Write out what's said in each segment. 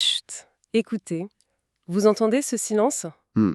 Chut, écoutez, vous entendez ce silence? Hmm.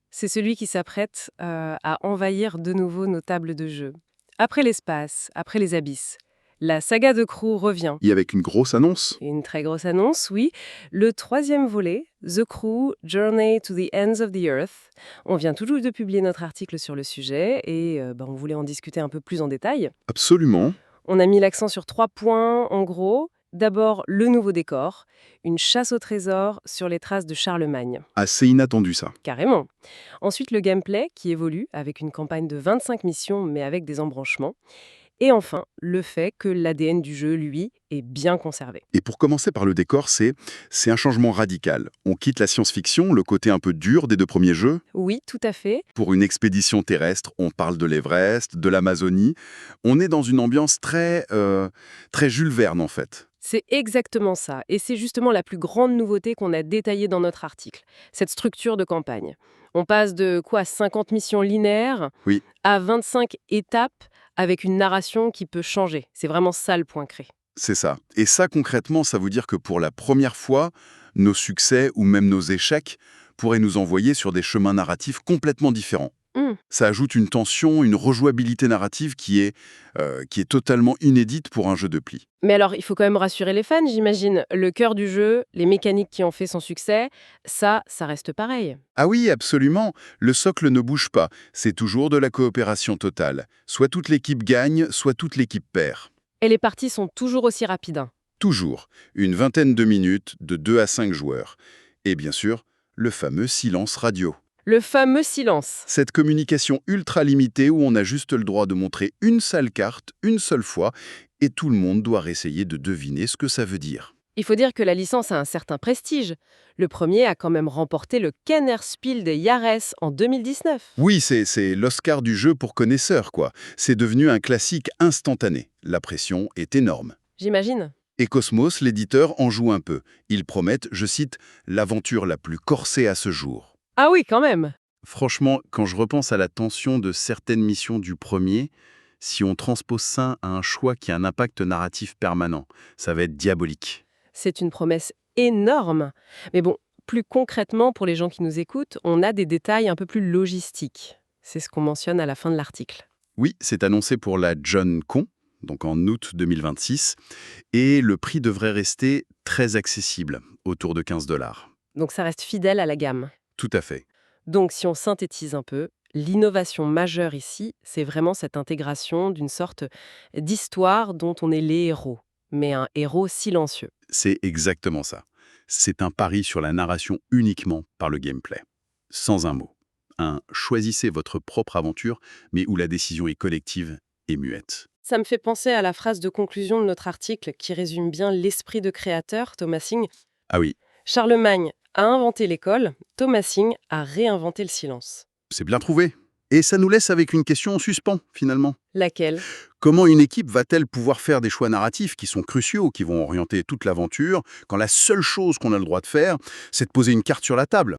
C'est celui qui s'apprête à envahir de nouveau nos tables de jeu. Après l'espace, après les abysses, la saga de Crew revient. Et avec une grosse annonce. Une très grosse annonce, oui. Le troisième volet, The Crew, Journey to the Ends of the Earth. On vient tout juste de publier notre article sur le sujet et on voulait en discuter un peu plus en détail. Absolument. On a mis l'accent sur 3 points, en gros. D'abord, le nouveau décor, une chasse au trésor sur les traces de Charlemagne. Assez inattendu, ça. Carrément. Ensuite, le gameplay qui évolue avec une campagne de 25 missions mais avec des embranchements. Et enfin, le fait que l'ADN du jeu, lui, est bien conservé. Et pour commencer par le décor, c'est un changement radical. On quitte la science-fiction, le côté un peu dur des deux premiers jeux. Oui, tout à fait. Pour une expédition terrestre, on parle de l'Everest, de l'Amazonie. On est dans une ambiance très Jules Verne, en fait. C'est exactement ça. Et c'est justement la plus grande nouveauté qu'on a détaillée dans notre article. Cette structure de campagne. On passe de 50 missions linéaires Oui. à 25 étapes avec une narration qui peut changer. C'est vraiment ça le point clé. C'est ça. Et ça, concrètement, ça veut dire que pour la première fois, nos succès ou même nos échecs pourraient nous envoyer sur des chemins narratifs complètement différents. Ça ajoute une tension, une rejouabilité narrative qui est totalement inédite pour un jeu de pli. Mais alors, il faut quand même rassurer les fans, j'imagine. Le cœur du jeu, les mécaniques qui ont fait son succès, ça reste pareil. Ah oui, absolument. Le socle ne bouge pas. C'est toujours de la coopération totale. Soit toute l'équipe gagne, soit toute l'équipe perd. Et les parties sont toujours aussi rapides. Toujours. Une vingtaine de minutes, de 2 à 5 joueurs. Et bien sûr, le fameux silence radio. Le fameux silence. Cette communication ultra limitée où on a juste le droit de montrer une seule carte, une seule fois, et tout le monde doit essayer de deviner ce que ça veut dire. Il faut dire que la licence a un certain prestige. Le premier a quand même remporté le Kennerspiel des Jahres en 2019. Oui, c'est l'Oscar du jeu pour connaisseurs, quoi. C'est devenu un classique instantané. La pression est énorme. J'imagine. Et Cosmos, l'éditeur, en joue un peu. Ils promettent, je cite, « l'aventure la plus corsée à ce jour ». Ah oui, quand même. Franchement, quand je repense à la tension de certaines missions du premier, si on transpose ça à un choix qui a un impact narratif permanent, ça va être diabolique. C'est une promesse énorme. Mais bon, plus concrètement, pour les gens qui nous écoutent, on a des détails un peu plus logistiques. C'est ce qu'on mentionne à la fin de l'article. Oui, c'est annoncé pour la John Con, donc en août 2026, et le prix devrait rester très accessible, autour de 15 $. Donc ça reste fidèle à la gamme. Tout à fait. Donc si on synthétise un peu, l'innovation majeure ici, c'est vraiment cette intégration d'une sorte d'histoire dont on est les héros, mais un héros silencieux. C'est exactement ça. C'est un pari sur la narration uniquement par le gameplay. Sans un mot. Un « choisissez votre propre aventure », mais où la décision est collective et muette. Ça me fait penser à la phrase de conclusion de notre article qui résume bien l'esprit de créateur, Thomasing. Ah oui, Charlemagne a inventé l'école, Thomasing a réinventé le silence. c'est bien trouvé. Et ça nous laisse avec une question en suspens, finalement. Laquelle? Comment une équipe va-t-elle pouvoir faire des choix narratifs qui sont cruciaux, qui vont orienter toute l'aventure, quand la seule chose qu'on a le droit de faire, c'est de poser une carte sur la table?